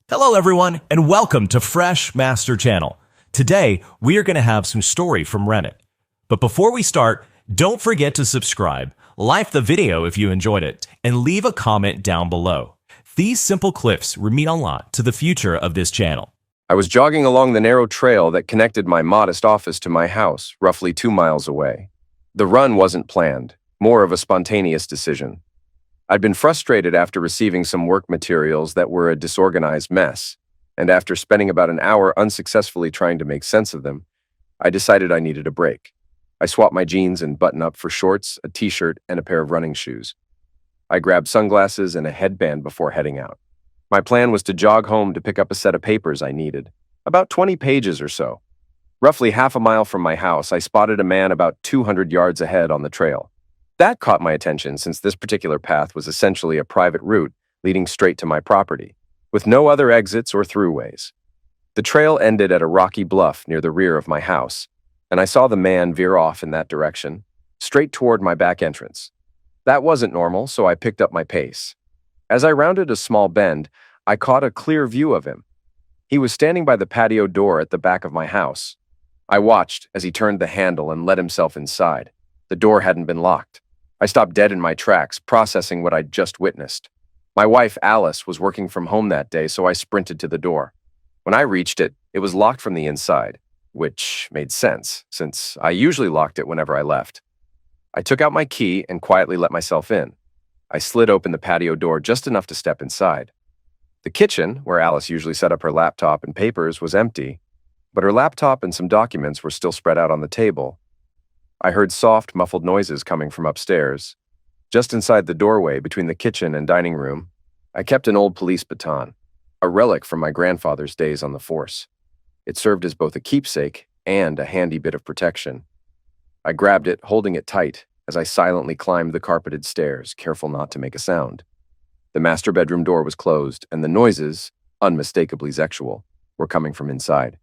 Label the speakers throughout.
Speaker 1: Hello everyone, and welcome to Fresh Master Channel. Today, we are going to have some story from Reddit. But before we start, don't forget to subscribe, like the video if you enjoyed it, and leave a comment down below. These simple clips mean a lot to the future of this channel.
Speaker 2: I was jogging along the narrow trail that connected my modest office to my house, roughly 2 miles away. The run wasn't planned, more of a spontaneous decision. I'd been frustrated after receiving some work materials that were a disorganized mess, and after spending about an hour unsuccessfully trying to make sense of them, I decided I needed a break. I swapped my jeans and button-up for shorts, a t-shirt, and a pair of running shoes. I grabbed sunglasses and a headband before heading out. My plan was to jog home to pick up a set of papers I needed, about 20 pages or so. Roughly half a mile from my house, I spotted a man about 200 yards ahead on the trail. That caught my attention since this particular path was essentially a private route leading straight to my property, with no other exits or throughways. The trail ended at a rocky bluff near the rear of my house, and I saw the man veer off in that direction, straight toward my back entrance. That wasn't normal, so I picked up my pace. As I rounded a small bend, I caught a clear view of him. He was standing by the patio door at the back of my house. I watched as he turned the handle and let himself inside. The door hadn't been locked. I stopped dead in my tracks, processing what I'd just witnessed. My wife, Alice, was working from home that day, so I sprinted to the door. When I reached it, it was locked from the inside, which made sense, since I usually locked it whenever I left. I took out my key and quietly let myself in. I slid open the patio door just enough to step inside. The kitchen, where Alice usually set up her laptop and papers, was empty, but her laptop and some documents were still spread out on the table. I heard soft, muffled noises coming from upstairs. Just inside the doorway between the kitchen and dining room, I kept an old police baton, a relic from my grandfather's days on the force. It served as both a keepsake and a handy bit of protection. I grabbed it, holding it tight, as I silently climbed the carpeted stairs, careful not to make a sound. The master bedroom door was closed, and the noises, unmistakably sexual, were coming from inside.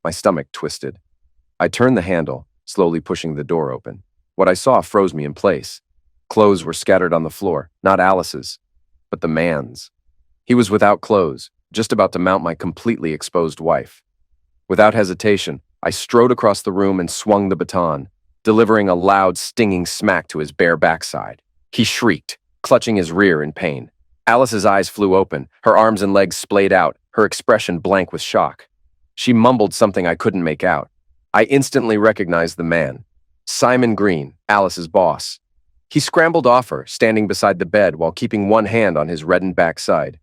Speaker 2: My stomach twisted. I turned the handle, slowly pushing the door open. What I saw froze me in place. Clothes were scattered on the floor, not Alice's, but the man's. He was without clothes, just about to mount my completely exposed wife. Without hesitation, I strode across the room and swung the baton, delivering a loud, stinging smack to his bare backside. He shrieked, clutching his rear in pain. Alice's eyes flew open, her arms and legs splayed out, her expression blank with shock. She mumbled something I couldn't make out. I instantly recognized the man, Simon Green, Alice's boss. He scrambled off her, standing beside the bed while keeping one hand on his reddened backside.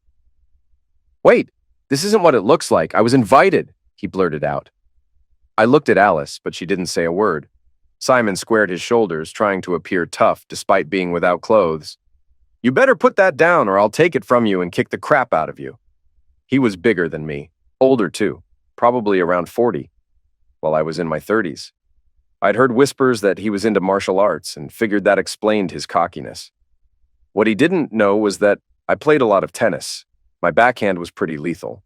Speaker 2: "Wait, this isn't what it looks like. I was invited," he blurted out. I looked at Alice, but she didn't say a word. Simon squared his shoulders, trying to appear tough despite being without clothes. "You better put that down or I'll take it from you and kick the crap out of you." He was bigger than me, older too, probably around 40. While I was in my 30s. I'd heard whispers that he was into martial arts and figured that explained his cockiness. What he didn't know was that I played a lot of tennis. My backhand was pretty lethal.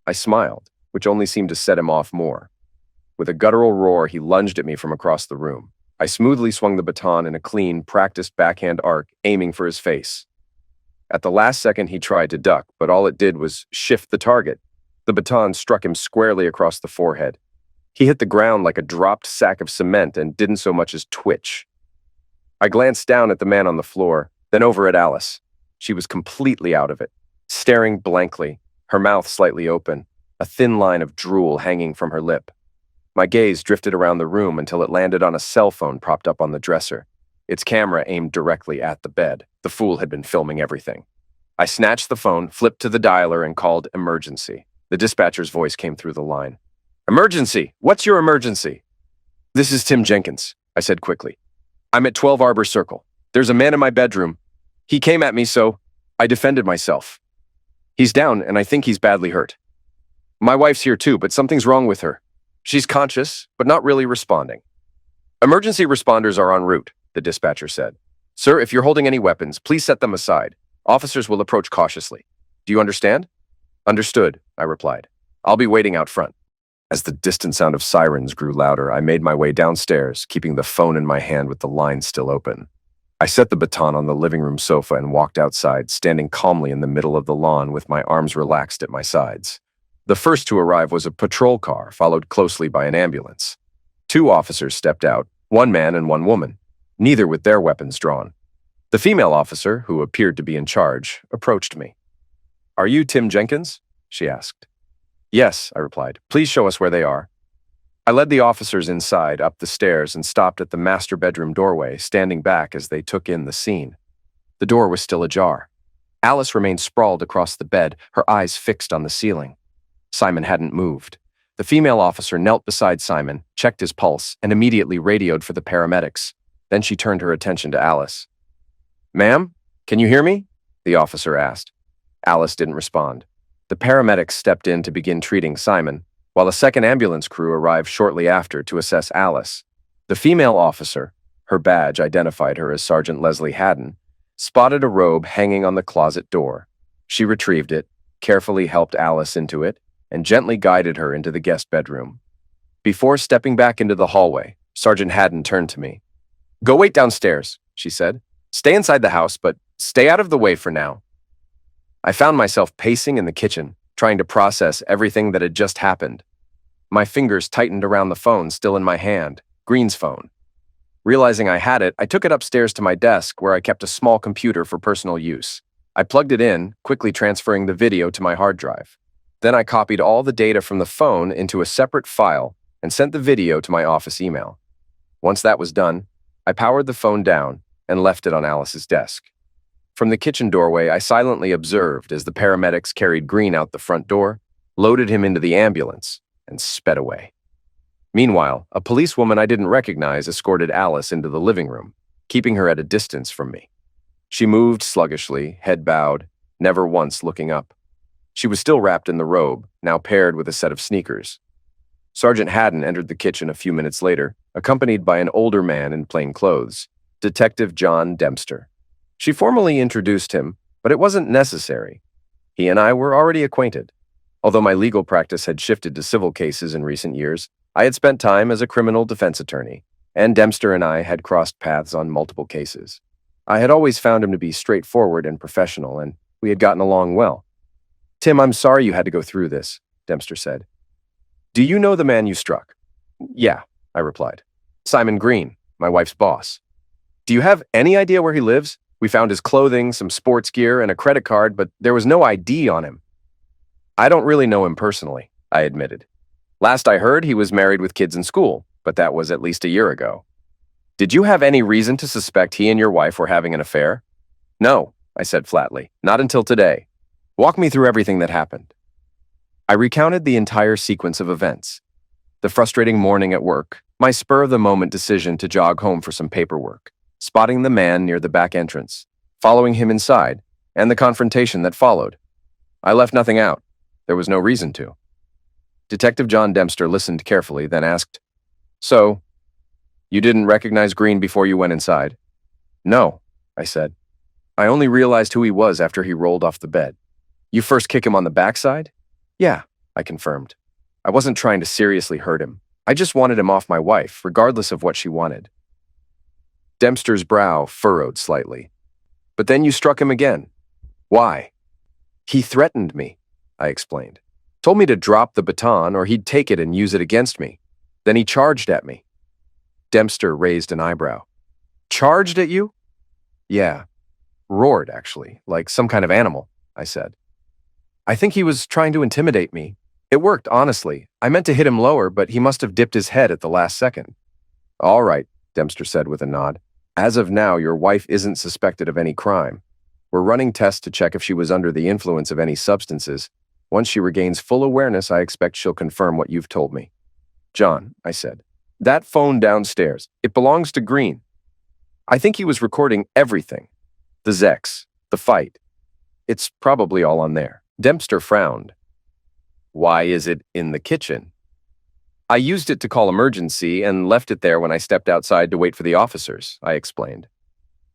Speaker 2: I smiled, which only seemed to set him off more. With a guttural roar, he lunged at me from across the room. I smoothly swung the baton in a clean, practiced backhand arc, aiming for his face. At the last second, he tried to duck, but all it did was shift the target. The baton struck him squarely across the forehead. He hit the ground like a dropped sack of cement and didn't so much as twitch. I glanced down at the man on the floor, then over at Alice. She was completely out of it, staring blankly, her mouth slightly open, a thin line of drool hanging from her lip. My gaze drifted around the room until it landed on a cell phone propped up on the dresser, its camera aimed directly at the bed. The fool had been filming everything. I snatched the phone, flipped to the dialer, and called emergency. The dispatcher's voice came through the line. "Emergency! What's your emergency?" "This is Tim Jenkins," I said quickly. "I'm at 12 Arbor Circle. There's a man in my bedroom. He came at me, so I defended myself. He's down, and I think he's badly hurt. My wife's here too, but something's wrong with her. She's conscious, but not really responding." "Emergency responders are en route," the dispatcher said. "Sir, if you're holding any weapons, please set them aside. Officers will approach cautiously. Do you understand?" "Understood," I replied. "I'll be waiting out front." As the distant sound of sirens grew louder, I made my way downstairs, keeping the phone in my hand with the line still open. I set the baton on the living room sofa and walked outside, standing calmly in the middle of the lawn with my arms relaxed at my sides. The first to arrive was a patrol car, followed closely by an ambulance. 2 officers stepped out, 1 man and 1 woman, neither with their weapons drawn. The female officer, who appeared to be in charge, approached me. "Are you Tim Jenkins?" she asked. "Yes," I replied. "Please show us where they are." I led the officers inside, up the stairs, and stopped at the master bedroom doorway, standing back as they took in the scene. The door was still ajar. Alice remained sprawled across the bed, her eyes fixed on the ceiling. Simon hadn't moved. The female officer knelt beside Simon, checked his pulse, and immediately radioed for the paramedics. Then she turned her attention to Alice. "Ma'am, can you hear me?" the officer asked. Alice didn't respond. The paramedics stepped in to begin treating Simon, while a second ambulance crew arrived shortly after to assess Alice. The female officer, her badge identified her as Sergeant Leslie Haddon, spotted a robe hanging on the closet door. She retrieved it, carefully helped Alice into it, and gently guided her into the guest bedroom. Before stepping back into the hallway, Sergeant Haddon turned to me. "Go wait downstairs," she said. "Stay inside the house, but stay out of the way for now." I found myself pacing in the kitchen, trying to process everything that had just happened. My fingers tightened around the phone still in my hand, Green's phone. Realizing I had it, I took it upstairs to my desk where I kept a small computer for personal use. I plugged it in, quickly transferring the video to my hard drive. Then I copied all the data from the phone into a separate file and sent the video to my office email. Once that was done, I powered the phone down and left it on Alice's desk. From the kitchen doorway, I silently observed as the paramedics carried Green out the front door, loaded him into the ambulance, and sped away. Meanwhile, a policewoman I didn't recognize escorted Alice into the living room, keeping her at a distance from me. She moved sluggishly, head bowed, never once looking up. She was still wrapped in the robe, now paired with a set of sneakers. Sergeant Haddon entered the kitchen a few minutes later, accompanied by an older man in plain clothes, Detective John Dempster. She formally introduced him, but it wasn't necessary. He and I were already acquainted. Although my legal practice had shifted to civil cases in recent years, I had spent time as a criminal defense attorney, and Dempster and I had crossed paths on multiple cases. I had always found him to be straightforward and professional, and we had gotten along well. "Tim, I'm sorry you had to go through this," Dempster said. "Do you know the man you struck?" "Yeah," I replied. "Simon Green, my wife's boss." "Do you have any idea where he lives? We found his clothing, some sports gear, and a credit card, but there was no ID on him." "I don't really know him personally," I admitted. "Last I heard, he was married with kids in school, but that was at least a year ago." "Did you have any reason to suspect he and your wife were having an affair?" "No," I said flatly. "Not until today. Walk me through everything that happened." I recounted the entire sequence of events. The frustrating morning at work, my spur-of-the-moment decision to jog home for some paperwork, spotting the man near the back entrance, following him inside, and the confrontation that followed. I left nothing out. There was no reason to. Detective John Dempster listened carefully, then asked, "So, you didn't recognize Green before you went inside?" "No," I said. "I only realized who he was after he rolled off the bed." "You first kick him on the backside?" "Yeah," I confirmed. "I wasn't trying to seriously hurt him. I just wanted him off my wife, regardless of what she wanted." Dempster's brow furrowed slightly. "But then you struck him again. Why?" "He threatened me," I explained. "Told me to drop the baton or he'd take it and use it against me. Then he charged at me." Dempster raised an eyebrow. "Charged at you?" "Yeah. Roared, actually, like some kind of animal," I said. "I think he was trying to intimidate me. It worked, honestly. I meant to hit him lower, but he must have dipped his head at the last second." "All right," Dempster said with a nod. "As of now, your wife isn't suspected of any crime. We're running tests to check if she was under the influence of any substances. Once she regains full awareness, I expect she'll confirm what you've told me." "John," I said, "that phone downstairs, it belongs to Green. I think he was recording everything. The Zex, the fight. It's probably all on there." Dempster frowned. "Why is it in the kitchen?" "I used it to call emergency and left it there when I stepped outside to wait for the officers," I explained.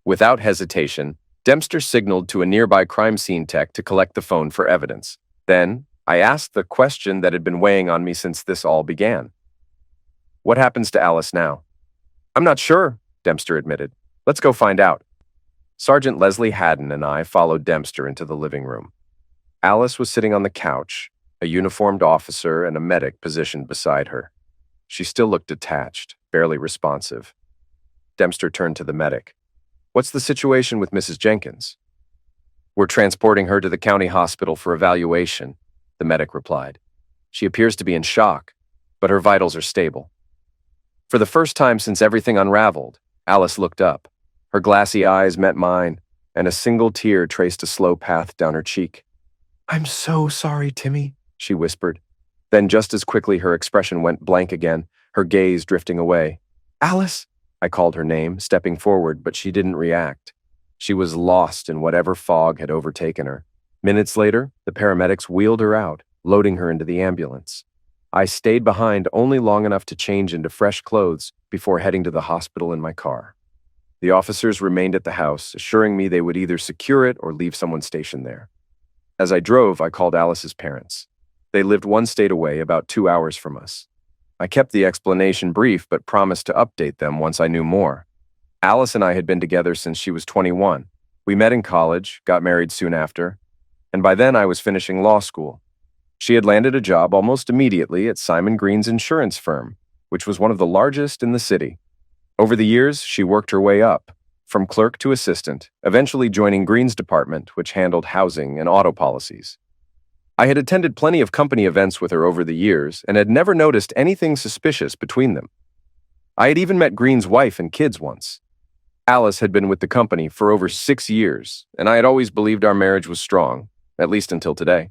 Speaker 2: Without hesitation, Dempster signaled to a nearby crime scene tech to collect the phone for evidence. Then, I asked the question that had been weighing on me since this all began. "What happens to Alice now?" "I'm not sure," Dempster admitted. "Let's go find out." Sergeant Leslie Haddon and I followed Dempster into the living room. Alice was sitting on the couch, a uniformed officer and a medic positioned beside her. She still looked detached, barely responsive. Dempster turned to the medic. "What's the situation with Mrs. Jenkins?" "We're transporting her to the county hospital for evaluation," the medic replied. "She appears to be in shock, but her vitals are stable." For the first time since everything unraveled, Alice looked up. Her glassy eyes met mine, and a single tear traced a slow path down her cheek. "I'm so sorry, Timmy," she whispered. Then just as quickly her expression went blank again, her gaze drifting away. "Alice!" I called her name, stepping forward, but she didn't react. She was lost in whatever fog had overtaken her. Minutes later, the paramedics wheeled her out, loading her into the ambulance. I stayed behind only long enough to change into fresh clothes before heading to the hospital in my car. The officers remained at the house, assuring me they would either secure it or leave someone stationed there. As I drove, I called Alice's parents. They lived one state away, about 2 hours from us. I kept the explanation brief, but promised to update them once I knew more. Alice and I had been together since she was 21. We met in college, got married soon after, and by then I was finishing law school. She had landed a job almost immediately at Simon Green's insurance firm, which was one of the largest in the city. Over the years, she worked her way up, from clerk to assistant, eventually joining Green's department, which handled housing and auto policies. I had attended plenty of company events with her over the years and had never noticed anything suspicious between them. I had even met Green's wife and kids once. Alice had been with the company for over 6 years, and I had always believed our marriage was strong, at least until today.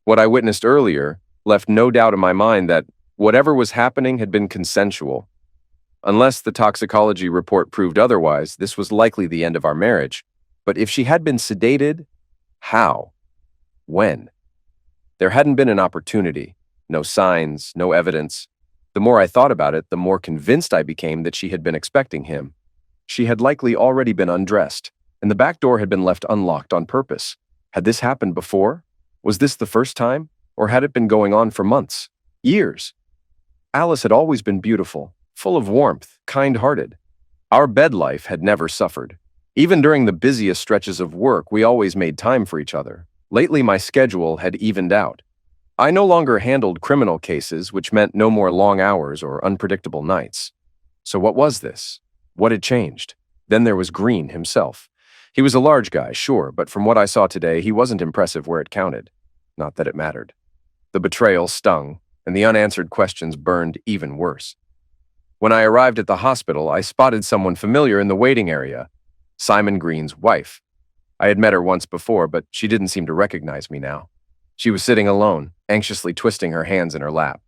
Speaker 2: What I witnessed earlier left no doubt in my mind that whatever was happening had been consensual. Unless the toxicology report proved otherwise, this was likely the end of our marriage. But if she had been sedated, how? When? There hadn't been an opportunity, no signs, no evidence. The more I thought about it, the more convinced I became that she had been expecting him. She had likely already been undressed, and the back door had been left unlocked on purpose. Had this happened before? Was this the first time? Or had it been going on for months? Years? Alice had always been beautiful, full of warmth, kind-hearted. Our bed life had never suffered. Even during the busiest stretches of work, we always made time for each other. Lately, my schedule had evened out. I no longer handled criminal cases, which meant no more long hours or unpredictable nights. So what was this? What had changed? Then there was Green himself. He was a large guy, sure, but from what I saw today, he wasn't impressive where it counted. Not that it mattered. The betrayal stung, and the unanswered questions burned even worse. When I arrived at the hospital, I spotted someone familiar in the waiting area, Simon Green's wife. I had met her once before, but she didn't seem to recognize me now. She was sitting alone, anxiously twisting her hands in her lap.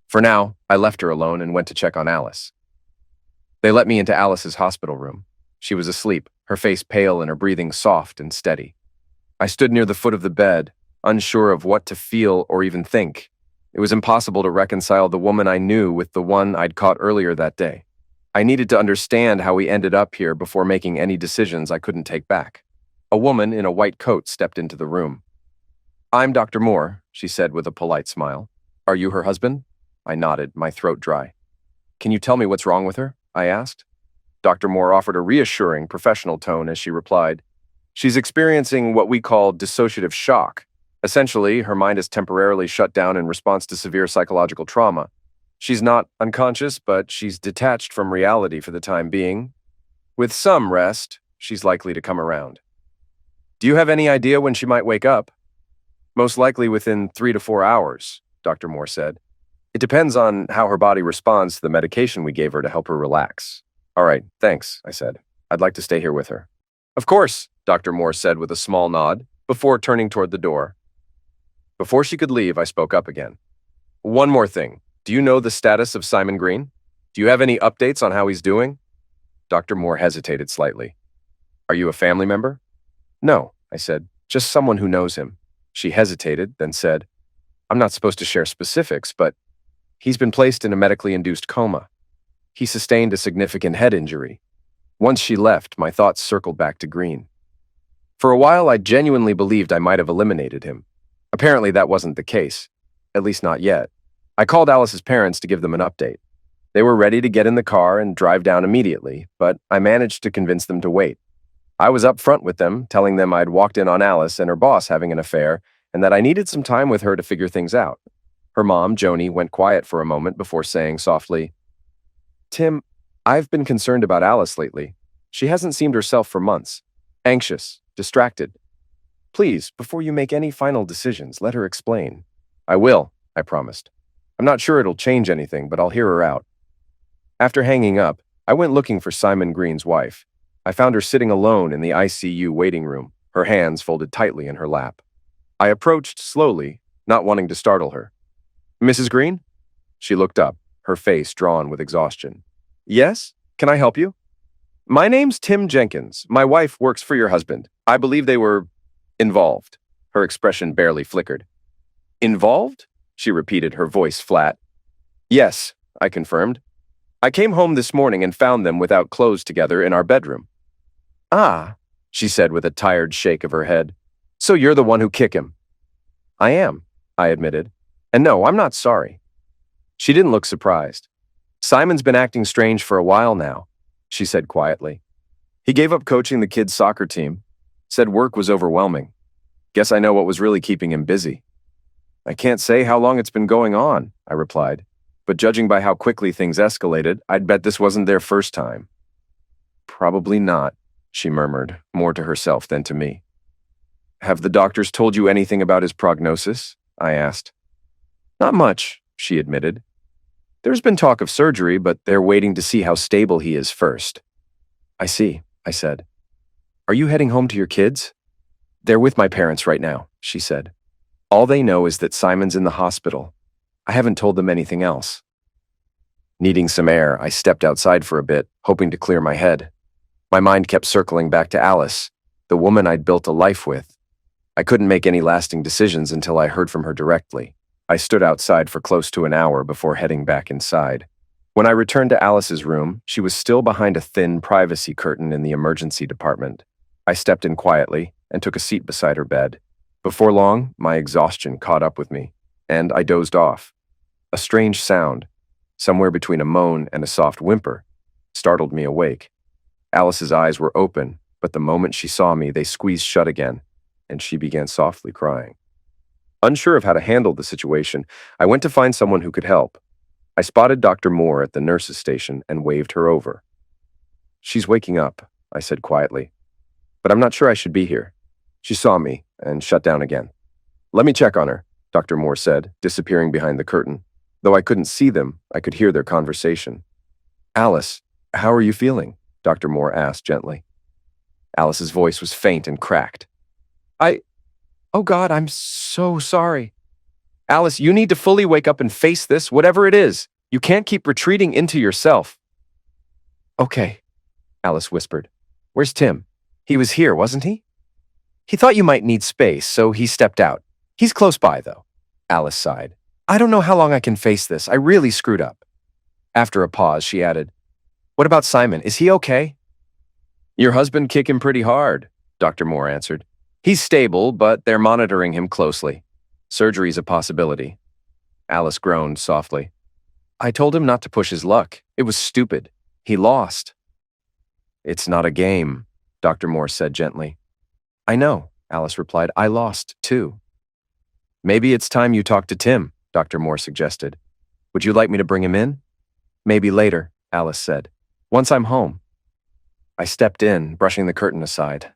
Speaker 2: For now, I left her alone and went to check on Alice. They let me into Alice's hospital room. She was asleep, her face pale and her breathing soft and steady. I stood near the foot of the bed, unsure of what to feel or even think. It was impossible to reconcile the woman I knew with the one I'd caught earlier that day. I needed to understand how we ended up here before making any decisions I couldn't take back. A woman in a white coat stepped into the room. "I'm Dr. Moore," she said with a polite smile. "Are you her husband?" I nodded, my throat dry. "Can you tell me what's wrong with her?" I asked. Dr. Moore offered a reassuring, professional tone as she replied, "She's experiencing what we call dissociative shock. Essentially, her mind is temporarily shut down in response to severe psychological trauma. She's not unconscious, but she's detached from reality for the time being. With some rest, she's likely to come around." "Do you have any idea when she might wake up?" "Most likely within 3 to 4 hours," Dr. Moore said. "It depends on how her body responds to the medication we gave her to help her relax." "All right, thanks," I said. "I'd like to stay here with her." "Of course," Dr. Moore said with a small nod, before turning toward the door. Before she could leave, I spoke up again. "One more thing. Do you know the status of Simon Green? Do you have any updates on how he's doing?" Dr. Moore hesitated slightly. "Are you a family member?" "No," I said, "just someone who knows him." She hesitated, then said, "I'm not supposed to share specifics, but he's been placed in a medically induced coma. He sustained a significant head injury." Once she left, my thoughts circled back to Green. For a while, I genuinely believed I might have eliminated him. Apparently, that wasn't the case, at least not yet. I called Alice's parents to give them an update. They were ready to get in the car and drive down immediately, but I managed to convince them to wait. I was up front with them, telling them I'd walked in on Alice and her boss having an affair, and that I needed some time with her to figure things out. Her mom, Joni, went quiet for a moment before saying softly, "Tim, I've been concerned about Alice lately. She hasn't seemed herself for months. Anxious, distracted. Please, before you make any final decisions, let her explain." "I will," I promised. "I'm not sure it'll change anything, but I'll hear her out." After hanging up, I went looking for Simon Green's wife. I found her sitting alone in the ICU waiting room, her hands folded tightly in her lap. I approached slowly, not wanting to startle her. "Mrs. Green?" She looked up, her face drawn with exhaustion. "Yes? Can I help you?" "My name's Tim Jenkins. My wife works for your husband. I believe they were involved." Her expression barely flickered. "Involved?" she repeated, her voice flat. "Yes," I confirmed. "I came home this morning and found them without clothes together in our bedroom." "Ah," she said with a tired shake of her head. "So you're the one who kicked him." "I am," I admitted. "And no, I'm not sorry." She didn't look surprised. "Simon's been acting strange for a while now," she said quietly. "He gave up coaching the kids' soccer team. Said work was overwhelming. Guess I know what was really keeping him busy." "I can't say how long it's been going on," I replied. "But judging by how quickly things escalated, I'd bet this wasn't their first time." "Probably not," she murmured, more to herself than to me. "Have the doctors told you anything about his prognosis?" I asked. "Not much," she admitted. "There's been talk of surgery, but they're waiting to see how stable he is first." "I see," I said. "Are you heading home to your kids?" "They're with my parents right now," she said. "All they know is that Simon's in the hospital. I haven't told them anything else." Needing some air, I stepped outside for a bit, hoping to clear my head. My mind kept circling back to Alice, the woman I'd built a life with. I couldn't make any lasting decisions until I heard from her directly. I stood outside for close to an hour before heading back inside. When I returned to Alice's room, she was still behind a thin privacy curtain in the emergency department. I stepped in quietly and took a seat beside her bed. Before long, my exhaustion caught up with me, and I dozed off. A strange sound, somewhere between a moan and a soft whimper, startled me awake. Alice's eyes were open, but the moment she saw me, they squeezed shut again, and she began softly crying. Unsure of how to handle the situation, I went to find someone who could help. I spotted Dr. Moore at the nurse's station and waved her over. "She's waking up," I said quietly, "but I'm not sure I should be here." She saw me and shut down again. "Let me check on her," Dr. Moore said, disappearing behind the curtain. Though I couldn't see them, I could hear their conversation. "Alice, how are you feeling?" Dr. Moore asked gently. Alice's voice was faint and cracked. Oh God, I'm so sorry. Alice, you need to fully wake up and face this, whatever it is. You can't keep retreating into yourself." "Okay," Alice whispered. "Where's Tim? He was here, wasn't he?" "He thought you might need space, so he stepped out. He's close by, though." Alice sighed. "I don't know how long I can face this. I really screwed up." After a pause, she added, "What about Simon? Is he okay?" "Your husband kicked him pretty hard," Dr. Moore answered. "He's stable, but they're monitoring him closely. Surgery's a possibility." Alice groaned softly. "I told him not to push his luck. It was stupid. He lost." "It's not a game," Dr. Moore said gently. "I know," Alice replied. "I lost, too." "Maybe it's time you talk to Tim," Dr. Moore suggested. "Would you like me to bring him in?" "Maybe later," Alice said. "Once I'm home." I stepped in, brushing the curtain aside.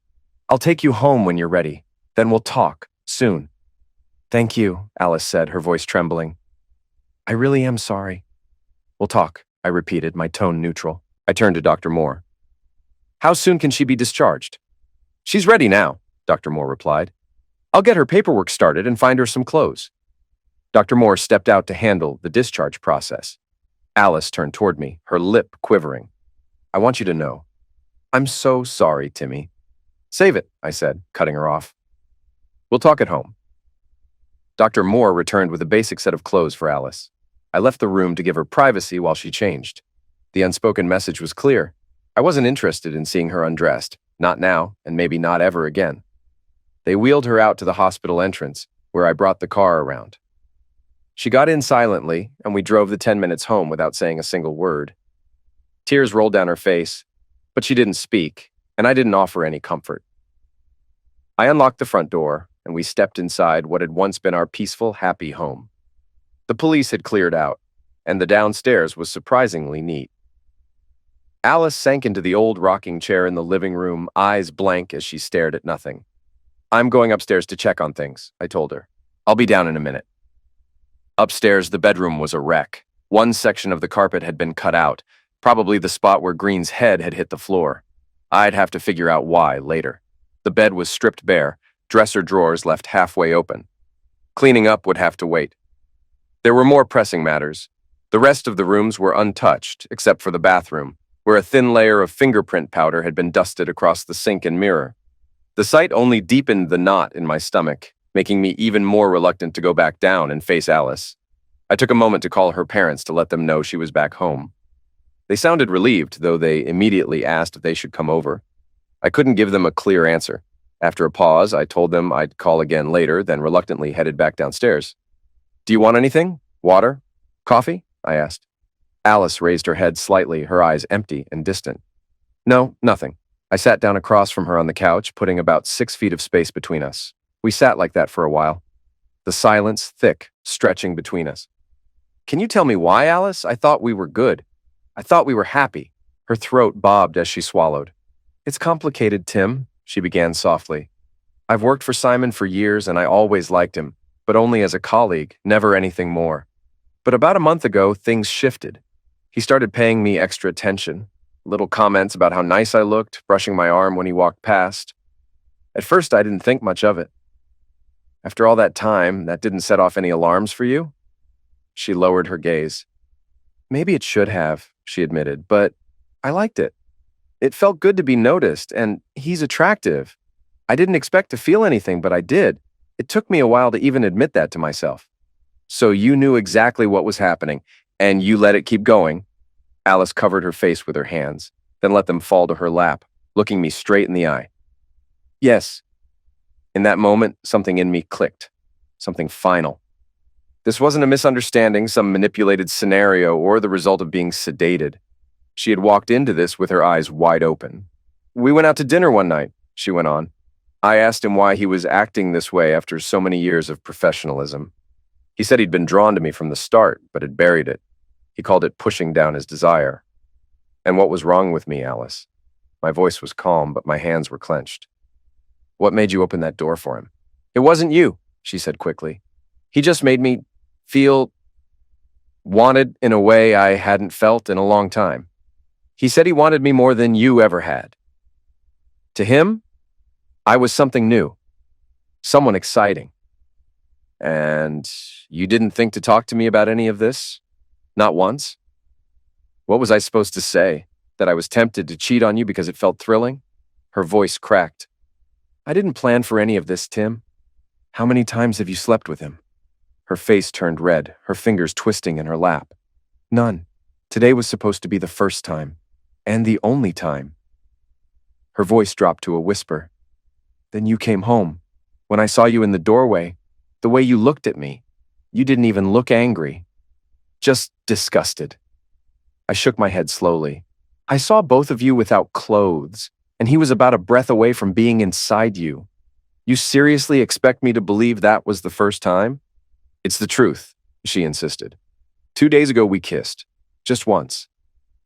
Speaker 2: "I'll take you home when you're ready. Then we'll talk, soon." "Thank you," Alice said, her voice trembling. "I really am sorry." "We'll talk," I repeated, my tone neutral. I turned to Dr. Moore. "How soon can she be discharged?" "She's ready now," Dr. Moore replied. "I'll get her paperwork started and find her some clothes." Dr. Moore stepped out to handle the discharge process. Alice turned toward me, her lip quivering. "I want you to know. I'm so sorry, Timmy." "Save it," I said, cutting her off. "We'll talk at home." Dr. Moore returned with a basic set of clothes for Alice. I left the room to give her privacy while she changed. The unspoken message was clear. I wasn't interested in seeing her undressed, not now, and maybe not ever again. They wheeled her out to the hospital entrance, where I brought the car around. She got in silently, and we drove the 10 minutes home without saying a single word. Tears rolled down her face, but she didn't speak, and I didn't offer any comfort. I unlocked the front door, and we stepped inside what had once been our peaceful, happy home. The police had cleared out, and the downstairs was surprisingly neat. Alice sank into the old rocking chair in the living room, eyes blank as she stared at nothing. "I'm going upstairs to check on things," I told her. "I'll be down in a minute." Upstairs, the bedroom was a wreck. One section of the carpet had been cut out, probably the spot where Green's head had hit the floor. I'd have to figure out why later. The bed was stripped bare, dresser drawers left halfway open. Cleaning up would have to wait. There were more pressing matters. The rest of the rooms were untouched, except for the bathroom, where a thin layer of fingerprint powder had been dusted across the sink and mirror. The sight only deepened the knot in my stomach, making me even more reluctant to go back down and face Alice. I took a moment to call her parents to let them know she was back home. They sounded relieved, though they immediately asked if they should come over. I couldn't give them a clear answer. After a pause, I told them I'd call again later, then reluctantly headed back downstairs. "Do you want anything? Water? Coffee?" I asked. Alice raised her head slightly, her eyes empty and distant. "No, nothing." I sat down across from her on the couch, putting about 6 feet of space between us. We sat like that for a while, the silence thick, stretching between us. "Can you tell me why, Alice? I thought we were good. I thought we were happy." Her throat bobbed as she swallowed. "It's complicated, Tim," she began softly. "I've worked for Simon for years and I always liked him, but only as a colleague, never anything more. But about a month ago, things shifted. He started paying me extra attention, little comments about how nice I looked, brushing my arm when he walked past. At first, I didn't think much of it. After all that time, that didn't set off any alarms for you?" She lowered her gaze. "Maybe it should have," she admitted, "but I liked it. It felt good to be noticed, and he's attractive. I didn't expect to feel anything, but I did. It took me a while to even admit that to myself." "So you knew exactly what was happening, and you let it keep going?" Alice covered her face with her hands, then let them fall to her lap, looking me straight in the eye. "Yes." In that moment, something in me clicked. Something final. This wasn't a misunderstanding, some manipulated scenario, or the result of being sedated. She had walked into this with her eyes wide open. "We went out to dinner one night," she went on. "I asked him why he was acting this way after so many years of professionalism. He said he'd been drawn to me from the start, but had buried it. He called it pushing down his desire." "And what was wrong with me, Alice?" My voice was calm, but my hands were clenched. "What made you open that door for him?" "It wasn't you," she said quickly. "He just made me feel wanted in a way I hadn't felt in a long time. He said he wanted me more than you ever had. To him, I was something new, someone exciting. And you didn't think to talk to me about any of this? Not once? What was I supposed to say? That I was tempted to cheat on you because it felt thrilling?" Her voice cracked. "I didn't plan for any of this, Tim. How many times have you slept with him?" Her face turned red, her fingers twisting in her lap. "None. Today was supposed to be the first time. And the only time." Her voice dropped to a whisper. "Then you came home. When I saw you in the doorway, the way you looked at me, you didn't even look angry. Just disgusted." I shook my head slowly. "I saw both of you without clothes, and he was about a breath away from being inside you. You seriously expect me to believe that was the first time?" "It's the truth," she insisted. 2 days ago we kissed. Just once.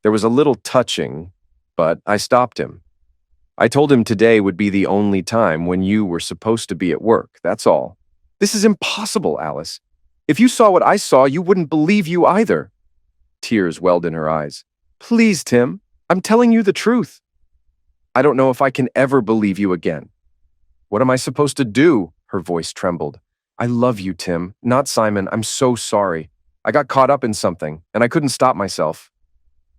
Speaker 2: There was a little touching, but I stopped him. I told him today would be the only time when you were supposed to be at work, that's all. "This is impossible, Alice. If you saw what I saw, you wouldn't believe you either." Tears welled in her eyes. "Please, Tim, I'm telling you the truth." "I don't know if I can ever believe you again." "What am I supposed to do?" Her voice trembled. "I love you, Tim, not Simon. I'm so sorry. I got caught up in something, and I couldn't stop myself."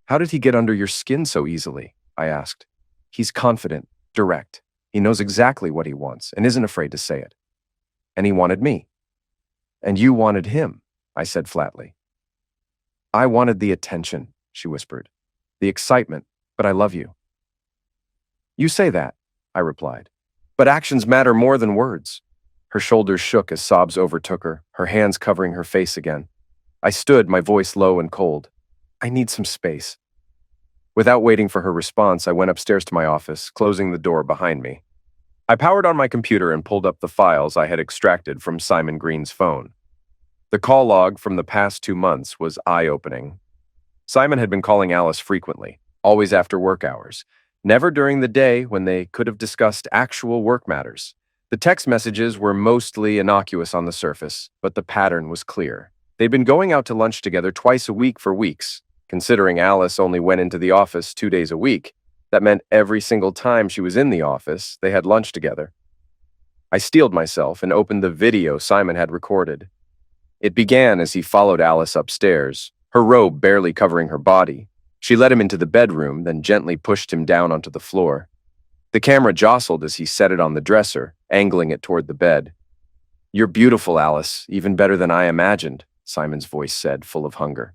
Speaker 2: "How did he get under your skin so easily?" I asked. "He's confident, direct. He knows exactly what he wants and isn't afraid to say it. And he wanted me. And you wanted him," I said flatly. "I wanted the attention," she whispered. "The excitement, but I love you." "You say that," I replied. "But actions matter more than words." Her shoulders shook as sobs overtook her, her hands covering her face again. I stood, my voice low and cold. "I need some space." Without waiting for her response, I went upstairs to my office, closing the door behind me. I powered on my computer and pulled up the files I had extracted from Simon Green's phone. The call log from the past 2 months was eye-opening. Simon had been calling Alice frequently, always after work hours, never during the day when they could have discussed actual work matters. The text messages were mostly innocuous on the surface, but the pattern was clear. They'd been going out to lunch together twice a week for weeks. Considering Alice only went into the office 2 days a week, that meant every single time she was in the office, they had lunch together. I steeled myself and opened the video Simon had recorded. It began as he followed Alice upstairs, her robe barely covering her body. She led him into the bedroom, then gently pushed him down onto the floor. The camera jostled as he set it on the dresser, angling it toward the bed. "You're beautiful, Alice, even better than I imagined," Simon's voice said, full of hunger.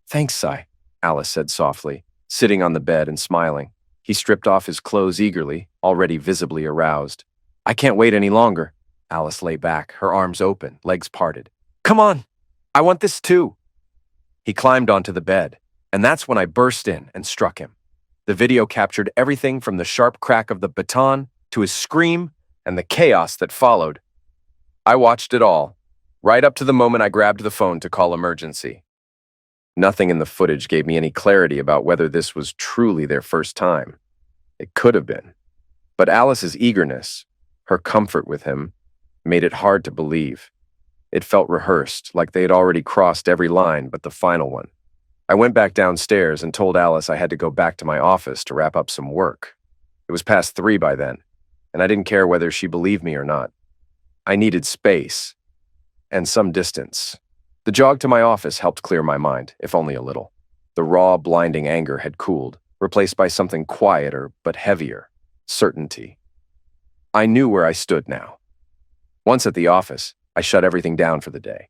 Speaker 2: "Thanks, Si," Alice said softly, sitting on the bed and smiling. He stripped off his clothes eagerly, already visibly aroused. "I can't wait any longer." Alice lay back, her arms open, legs parted. "Come on! I want this too!" He climbed onto the bed, and that's when I burst in and struck him. The video captured everything from the sharp crack of the baton to his scream and the chaos that followed. I watched it all, right up to the moment I grabbed the phone to call emergency. Nothing in the footage gave me any clarity about whether this was truly their first time. It could have been. But Alice's eagerness, her comfort with him, made it hard to believe. It felt rehearsed, like they had already crossed every line but the final one. I went back downstairs and told Alice I had to go back to my office to wrap up some work. It was past 3 by then, and I didn't care whether she believed me or not. I needed space and some distance. The jog to my office helped clear my mind, if only a little. The raw, blinding anger had cooled, replaced by something quieter but heavier: certainty. I knew where I stood now. Once at the office, I shut everything down for the day.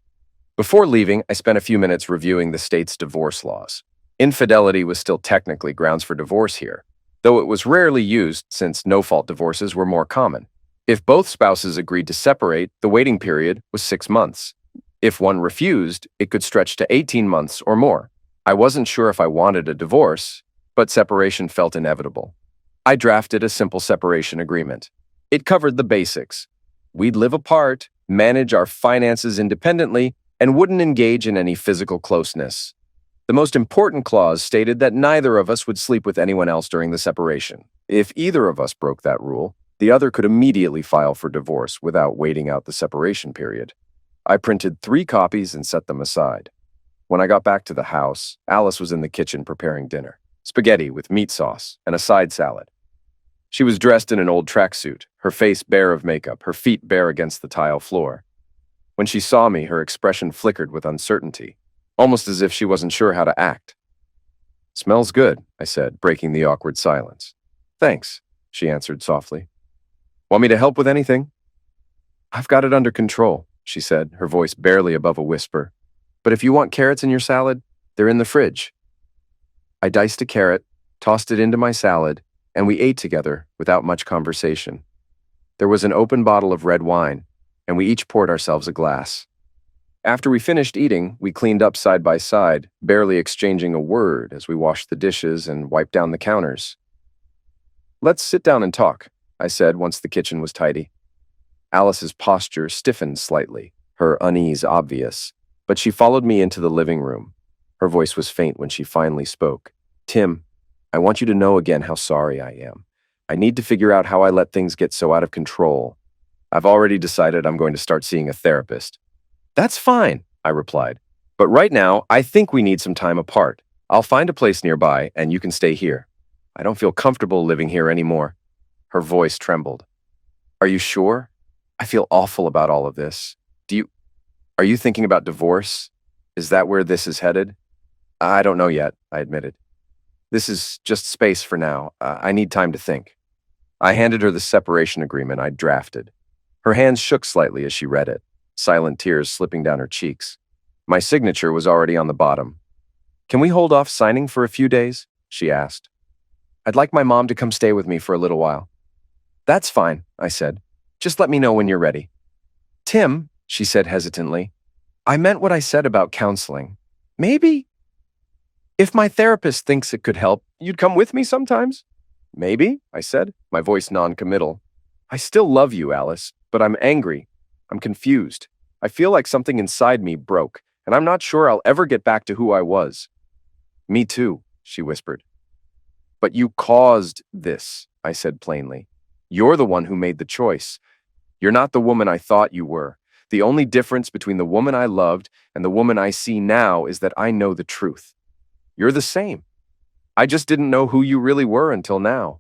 Speaker 2: Before leaving, I spent a few minutes reviewing the state's divorce laws. Infidelity was still technically grounds for divorce here, though it was rarely used since no-fault divorces were more common. If both spouses agreed to separate, the waiting period was 6 months. If one refused, it could stretch to 18 months or more. I wasn't sure if I wanted a divorce, but separation felt inevitable. I drafted a simple separation agreement. It covered the basics. We'd live apart, manage our finances independently, and wouldn't engage in any physical closeness. The most important clause stated that neither of us would sleep with anyone else during the separation. If either of us broke that rule, the other could immediately file for divorce without waiting out the separation period. I printed 3 copies and set them aside. When I got back to the house, Alice was in the kitchen preparing dinner: spaghetti with meat sauce and a side salad. She was dressed in an old tracksuit, her face bare of makeup, her feet bare against the tile floor. When she saw me, her expression flickered with uncertainty, almost as if she wasn't sure how to act. "Smells good," I said, breaking the awkward silence. "Thanks," she answered softly. "Want me to help with anything?" "I've got it under control," she said, her voice barely above a whisper. "But if you want carrots in your salad, they're in the fridge." I diced a carrot, tossed it into my salad, and we ate together without much conversation. There was an open bottle of red wine, and we each poured ourselves a glass. After we finished eating, we cleaned up side by side, barely exchanging a word as we washed the dishes and wiped down the counters. "Let's sit down and talk," I said once the kitchen was tidy. Alice's posture stiffened slightly, her unease obvious, but she followed me into the living room. Her voice was faint when she finally spoke. "Tim, I want you to know again how sorry I am. I need to figure out how I let things get so out of control. I've already decided I'm going to start seeing a therapist." "That's fine," I replied. "But right now, I think we need some time apart. I'll find a place nearby, and you can stay here. I don't feel comfortable living here anymore." Her voice trembled. "Are you sure? I feel awful about all of this. Are you thinking about divorce? Is that where this is headed?" "I don't know yet," I admitted. "This is just space for now. I need time to think." I handed her the separation agreement I'd drafted. Her hands shook slightly as she read it, silent tears slipping down her cheeks. My signature was already on the bottom. "Can we hold off signing for a few days?" she asked. "I'd like my mom to come stay with me for a little while." "That's fine," I said. "Just let me know when you're ready." "Tim," she said hesitantly, "I meant what I said about counseling. Maybe If my therapist thinks it could help, you'd come with me sometimes? Maybe, I said, my voice non-committal. I still love you, Alice, but I'm angry. I'm confused. I feel like something inside me broke, and I'm not sure I'll ever get back to who I was. Me too, she whispered. But you caused this, I said plainly. You're the one who made the choice. You're not the woman I thought you were. The only difference between the woman I loved and the woman I see now is that I know the truth. You're the same. I just didn't know who you really were until now.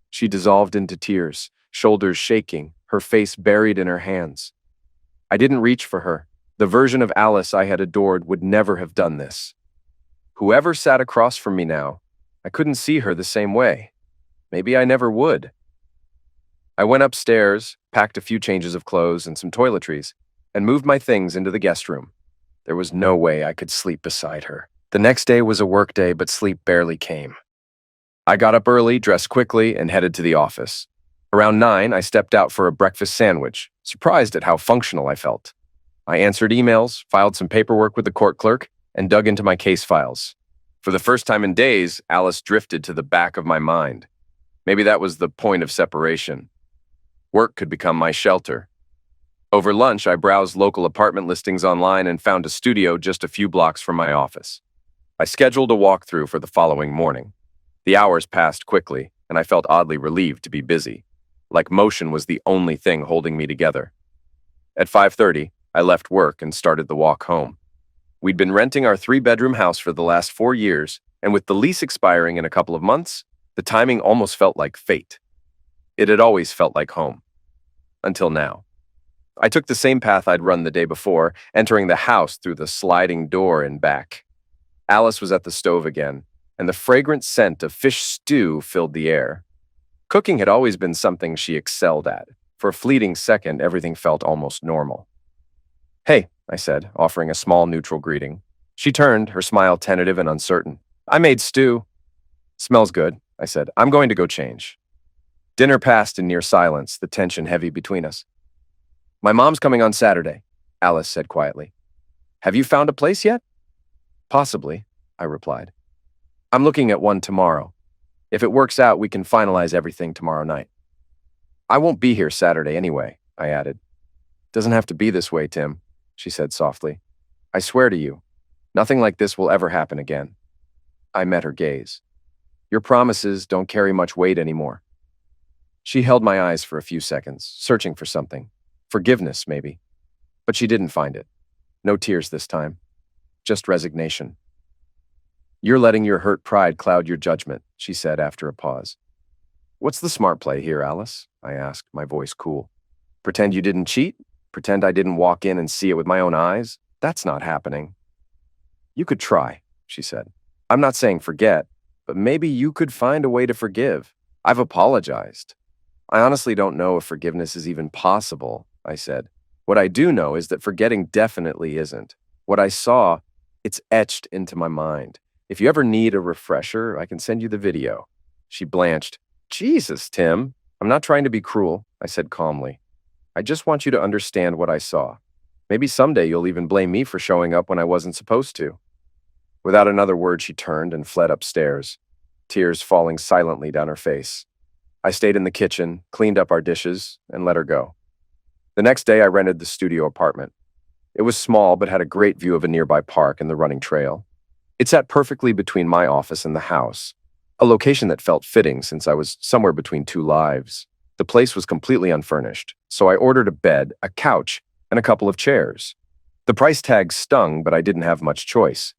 Speaker 2: She dissolved into tears, shoulders shaking, her face buried in her hands. I didn't reach for her. The version of Alice I had adored would never have done this. Whoever sat across from me now, I couldn't see her the same way. Maybe I never would. I went upstairs, packed a few changes of clothes and some toiletries, and moved my things into the guest room. There was no way I could sleep beside her. The next day was a work day, but sleep barely came. I got up early, dressed quickly, and headed to the office. Around 9, I stepped out for a breakfast sandwich, surprised at how functional I felt. I answered emails, filed some paperwork with the court clerk, and dug into my case files. For the first time in days, Alice drifted to the back of my mind. Maybe that was the point of separation. Work could become my shelter. Over lunch, I browsed local apartment listings online and found a studio just a few blocks from my office. I scheduled a walkthrough for the following morning. The hours passed quickly, and I felt oddly relieved to be busy, like motion was the only thing holding me together. At 5:30, I left work and started the walk home. We'd been renting our 3-bedroom house for the last 4 years, and with the lease expiring in a couple of months, the timing almost felt like fate. It had always felt like home. Until now. I took the same path I'd run the day before, entering the house through the sliding door and back. Alice was at the stove again, and the fragrant scent of fish stew filled the air. Cooking had always been something she excelled at. For a fleeting second, everything felt almost normal. "Hey," I said, offering a small neutral greeting. She turned, her smile tentative and uncertain. "I made stew." "Smells good," I said. "I'm going to go change." Dinner passed in near silence, the tension heavy between us. "My mom's coming on Saturday," Alice said quietly. "Have you found a place yet?" "Possibly," I replied. "I'm looking at one tomorrow. If it works out, we can finalize everything tomorrow night." "I won't be here Saturday anyway," I added. "Doesn't have to be this way, Tim," she said softly. "I swear to you, nothing like this will ever happen again." I met her gaze. "Your promises don't carry much weight anymore." She held my eyes for a few seconds, searching for something. Forgiveness, maybe. But she didn't find it. No tears this time. Just resignation. "You're letting your hurt pride cloud your judgment," she said after a pause. "What's the smart play here, Alice?" I asked, my voice cool. "Pretend you didn't cheat? Pretend I didn't walk in and see it with my own eyes? That's not happening." "You could try," she said. "I'm not saying forget, but maybe you could find a way to forgive. I've apologized." "I honestly don't know if forgiveness is even possible," I said. "What I do know is that forgetting definitely isn't. What I saw, it's etched into my mind. If you ever need a refresher, I can send you the video." She blanched. "Jesus, Tim. I'm not trying to be cruel," I said calmly. "I just want you to understand what I saw. Maybe someday you'll even blame me for showing up when I wasn't supposed to." Without another word, she turned and fled upstairs, tears falling silently down her face. I stayed in the kitchen, cleaned up our dishes, and let her go. The next day, I rented the studio apartment. It was small, but had a great view of a nearby park and the running trail. It sat perfectly between my office and the house, a location that felt fitting since I was somewhere between two lives. The place was completely unfurnished, so I ordered a bed, a couch, and a couple of chairs. The price tag stung, but I didn't have much choice.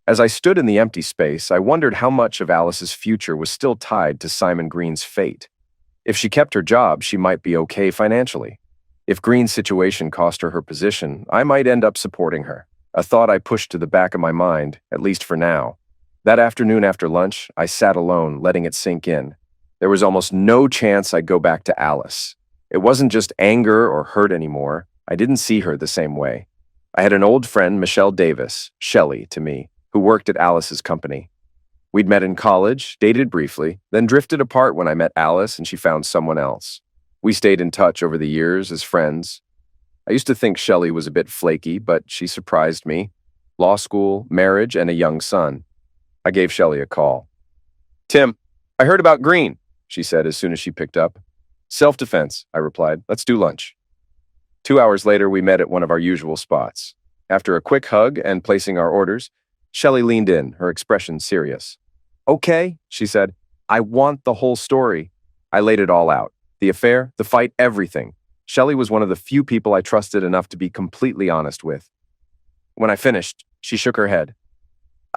Speaker 2: As I stood in the empty space, I wondered how much of Alice's future was still tied to Simon Green's fate. If she kept her job, she might be okay financially. If Green's situation cost her her position, I might end up supporting her, a thought I pushed to the back of my mind, at least for now. That afternoon after lunch, I sat alone, letting it sink in. There was almost no chance I'd go back to Alice. It wasn't just anger or hurt anymore. I didn't see her the same way. I had an old friend, Michelle Davis, Shelley to me, who worked at Alice's company. We'd met in college, dated briefly, then drifted apart when I met Alice and she found someone else. We stayed in touch over the years as friends. I used to think Shelley was a bit flaky, but she surprised me. law school, marriage, and a young son. I gave Shelley a call. "Tim, I heard about Green," she said as soon as she picked up. "Self-defense," I replied. "Let's do lunch." 2 hours later, we met at one of our usual spots. After a quick hug and placing our orders, Shelley leaned in, her expression serious. "Okay," she said. "I want the whole story." I laid it all out. The affair, the fight, everything. Shelley was one of the few people I trusted enough to be completely honest with. When I finished, she shook her head.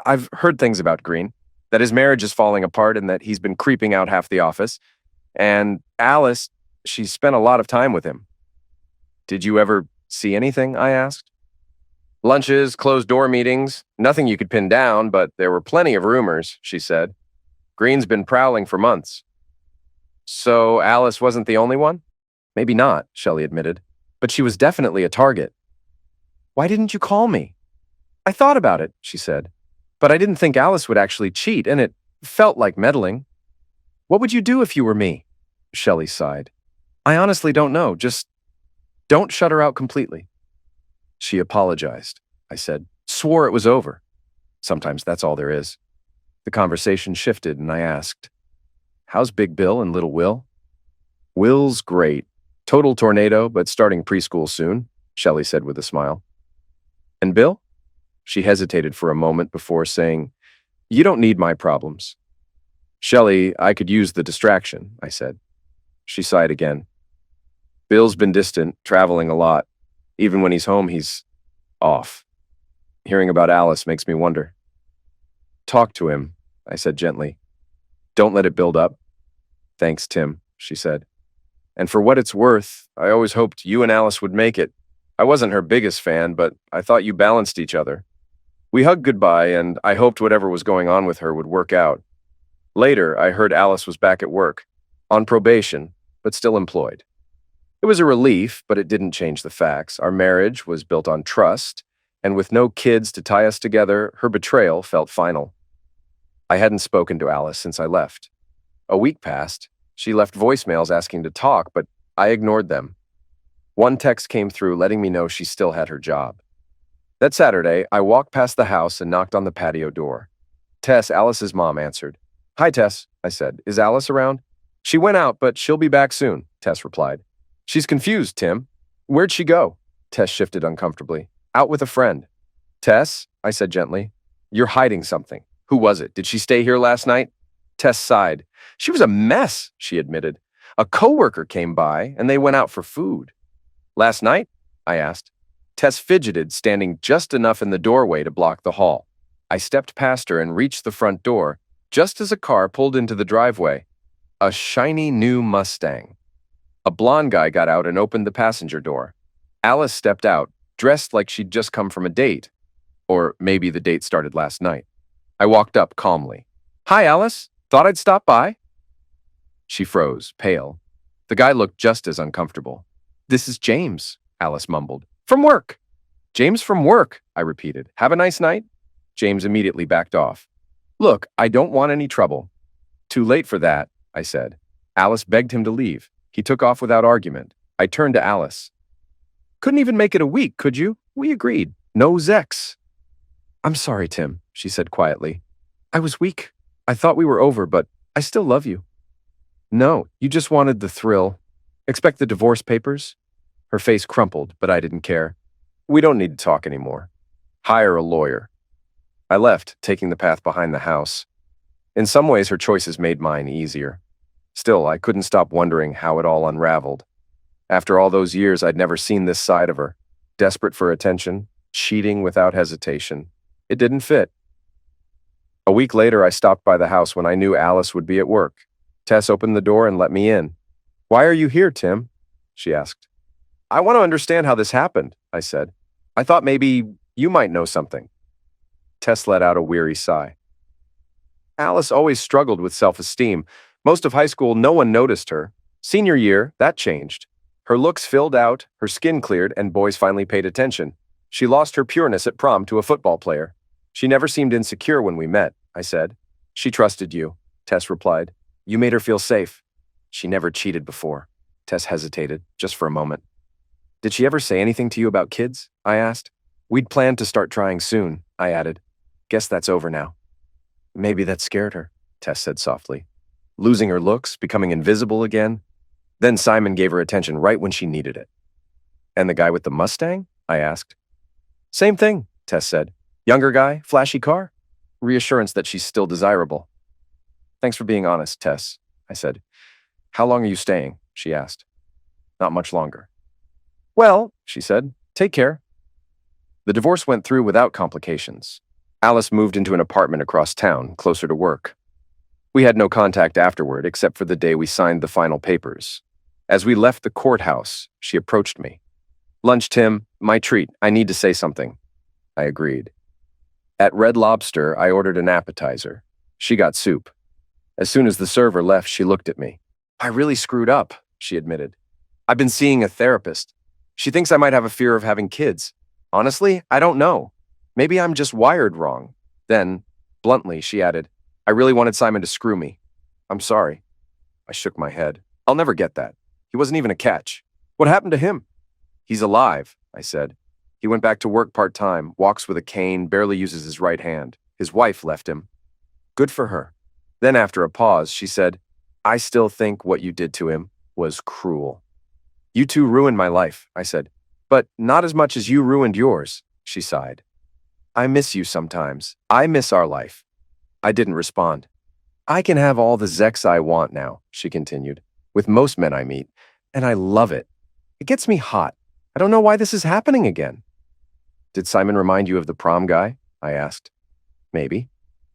Speaker 2: "I've heard things about Green, that his marriage is falling apart and that he's been creeping out half the office. And Alice, she spent a lot of time with him." "Did you ever see anything?" I asked. "Lunches, closed-door meetings, nothing you could pin down, but there were plenty of rumors," she said. "Green's been prowling for months." "So Alice wasn't the only one?" "Maybe not," Shelley admitted, "but she was definitely a target." "Why didn't you call me?" "I thought about it," she said, "but I didn't think Alice would actually cheat, and it felt like meddling." "What would you do if you were me?" Shelley sighed. "I honestly don't know. Just don't shut her out completely." She apologized, I said, swore it was over. Sometimes that's all there is. The conversation shifted, and I asked, "How's Big Bill and Little Will?" "Will's great. Total tornado, but starting preschool soon," Shelley said with a smile. "And Bill?" She hesitated for a moment before saying, "You don't need my problems." "Shelley, I could use the distraction," I said. She sighed again. "Bill's been distant, traveling a lot. Even when he's home, he's off. Hearing about Alice makes me wonder." "Talk to him," I said gently. "Don't let it build up." "Thanks, Tim," she said. "And for what it's worth, I always hoped you and Alice would make it. I wasn't her biggest fan, but I thought you balanced each other." We hugged goodbye, and I hoped whatever was going on with her would work out. Later, I heard Alice was back at work, on probation, but still employed. It was a relief, but it didn't change the facts. Our marriage was built on trust, and with no kids to tie us together, her betrayal felt final. I hadn't spoken to Alice since I left. A week passed. She left voicemails asking to talk, but I ignored them. One text came through letting me know she still had her job. That Saturday, I walked past the house and knocked on the patio door. Tess, Alice's mom, answered. "Hi, Tess," I said. "Is Alice around?" "She went out, but she'll be back soon," Tess replied. "She's confused, Tim." "Where'd she go?" Tess shifted uncomfortably. "Out with a friend." "Tess," I said gently, "you're hiding something. Who was it? Did she stay here last night?" Tess sighed. "She was a mess," she admitted. "A coworker came by, and they went out for food." "Last night?" I asked. Tess fidgeted, standing just enough in the doorway to block the hall. I stepped past her and reached the front door, just as a car pulled into the driveway. A shiny new Mustang. A blonde guy got out and opened the passenger door. Alice stepped out, dressed like she'd just come from a date. Or maybe the date started last night. I walked up calmly. "Hi, Alice. Thought I'd stop by." She froze, pale. The guy looked just as uncomfortable. "This is James," Alice mumbled. "From work." "James from work," I repeated. "Have a nice night." James immediately backed off. "Look, I don't want any trouble." "Too late for that," I said. Alice begged him to leave. He took off without argument. I turned to Alice. "Couldn't even make it a week, could you? We agreed. No Zex." "I'm sorry, Tim," she said quietly. "I was weak. I thought we were over, but I still love you." "No, you just wanted the thrill. Expect the divorce papers?" Her face crumpled, but I didn't care. "We don't need to talk anymore. Hire a lawyer." I left, taking the path behind the house. In some ways, her choices made mine easier. Still, I couldn't stop wondering how it all unraveled. After all those years, I'd never seen this side of her. Desperate for attention, cheating without hesitation. It didn't fit. A week later, I stopped by the house when I knew Alice would be at work. Tess opened the door and let me in. "Why are you here, Tim?" she asked. "I want to understand how this happened," I said. "I thought maybe you might know something." Tess let out a weary sigh. Alice always struggled with self-esteem. Most of high school, no one noticed her. Senior year, that changed. Her looks filled out, her skin cleared, and boys finally paid attention. She lost her pureness at prom to a football player. "She never seemed insecure when we met," I said. "She trusted you," Tess replied. "You made her feel safe." "She never cheated before." Tess hesitated, just for a moment. "Did she ever say anything to you about kids?" I asked. "We'd planned to start trying soon," I added. Guess that's over now. Maybe that scared her, Tess said softly. Losing her looks, becoming invisible again. Then Simon gave her attention right when she needed it. And the guy with the Mustang? I asked. Same thing, Tess said. Younger guy, flashy car. Reassurance that she's still desirable. Thanks for being honest, Tess, I said. How long are you staying? She asked. Not much longer. Well, she said, take care. The divorce went through without complications. Alice moved into an apartment across town, closer to work. We had no contact afterward except for the day we signed the final papers. As we left the courthouse, she approached me. Lunch, Tim, my treat. I need to say something. I agreed. At Red Lobster, I ordered an appetizer. She got soup. As soon as the server left, she looked at me. I really screwed up, she admitted. I've been seeing a therapist. She thinks I might have a fear of having kids. Honestly, I don't know. Maybe I'm just wired wrong. Then, bluntly, she added, I really wanted Simon to screw me. I'm sorry. I shook my head. I'll never get that. He wasn't even a catch. What happened to him? He's alive, I said. He went back to work part-time, walks with a cane, barely uses his right hand. His wife left him. Good for her. Then after a pause, she said, I still think what you did to him was cruel. You two ruined my life, I said. But not as much as you ruined yours, she sighed. I miss you sometimes. I miss our life. I didn't respond. I can have all the Zex I want now, she continued, with most men I meet, and I love it. It gets me hot. I don't know why this is happening again. Did Simon remind you of the prom guy? I asked. Maybe.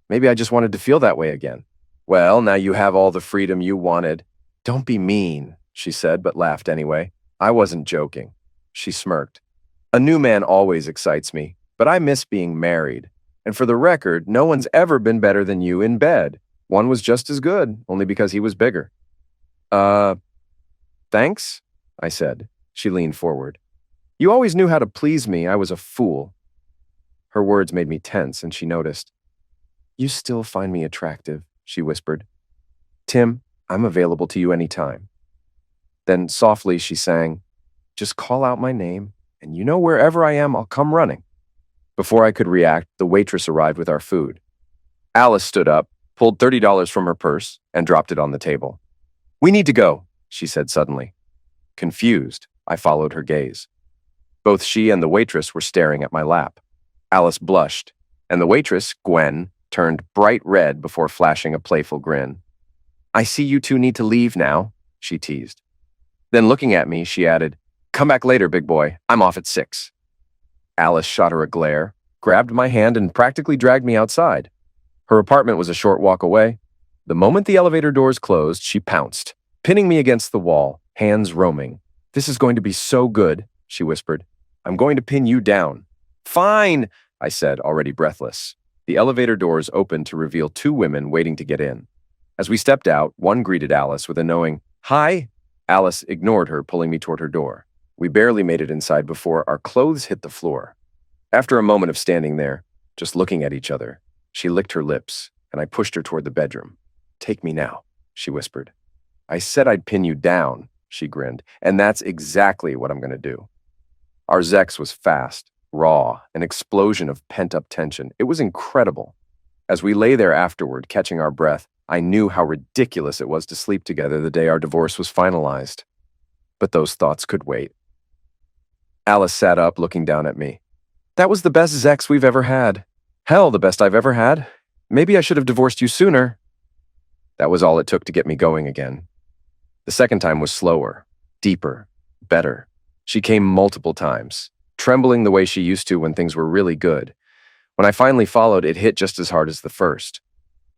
Speaker 2: Maybe I just wanted to feel that way again. Well, now you have all the freedom you wanted. Don't be mean, she said, but laughed anyway. I wasn't joking. She smirked. A new man always excites me, but I miss being married. And for the record, no one's ever been better than you in bed. One was just as good, only because he was bigger. Thanks, I said. She leaned forward. You always knew how to please me. I was a fool. Her words made me tense, and she noticed. You still find me attractive, she whispered. Tim, I'm available to you anytime. Then softly she sang, just call out my name, and you know wherever I am, I'll come running. Before I could react, the waitress arrived with our food. Alice stood up, pulled $30 from her purse, and dropped it on the table. We need to go, she said suddenly. Confused, I followed her gaze. Both she and the waitress were staring at my lap. Alice blushed, and the waitress, Gwen, turned bright red before flashing a playful grin. I see you two need to leave now, she teased. Then looking at me, she added, come back later, big boy. I'm off at 6. Alice shot her a glare, grabbed my hand, and practically dragged me outside. Her apartment was a short walk away. The moment the elevator doors closed, she pounced, pinning me against the wall, hands roaming. This is going to be so good, she whispered. I'm going to pin you down. Fine, I said, already breathless. The elevator doors opened to reveal 2 women waiting to get in. As we stepped out, one greeted Alice with a knowing, hi. Alice ignored her, pulling me toward her door. We barely made it inside before our clothes hit the floor. After a moment of standing there, just looking at each other, she licked her lips, and I pushed her toward the bedroom. Take me now, she whispered. I said I'd pin you down, she grinned, and that's exactly what I'm going to do. Our Zex was fast, raw, an explosion of pent-up tension. It was incredible. As we lay there afterward, catching our breath, I knew how ridiculous it was to sleep together the day our divorce was finalized. But those thoughts could wait. Alice sat up, looking down at me. That was the best Zex we've ever had. Hell, the best I've ever had. Maybe I should have divorced you sooner. That was all it took to get me going again. The second time was slower, deeper, better. She came multiple times, trembling the way she used to when things were really good. When I finally followed, it hit just as hard as the first.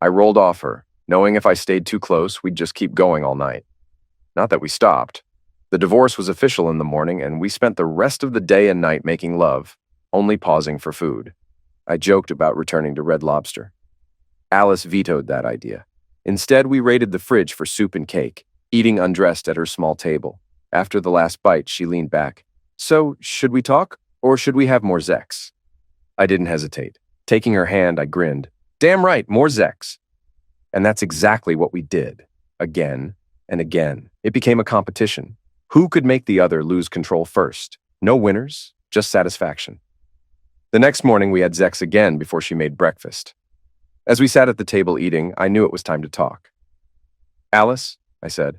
Speaker 2: I rolled off her, knowing if I stayed too close, we'd just keep going all night. Not that we stopped. The divorce was official in the morning, and we spent the rest of the day and night making love, only pausing for food. I joked about returning to Red Lobster. Alice vetoed that idea. Instead, we raided the fridge for soup and cake, eating undressed at her small table. After the last bite, she leaned back. So, should we talk, or should we have more Zex? I didn't hesitate. Taking her hand, I grinned. Damn right, more Zex. And that's exactly what we did. Again and again. It became a competition. Who could make the other lose control first? No winners, just satisfaction. The next morning, we had Zex again before she made breakfast. As we sat at the table eating, I knew it was time to talk. Alice, I said,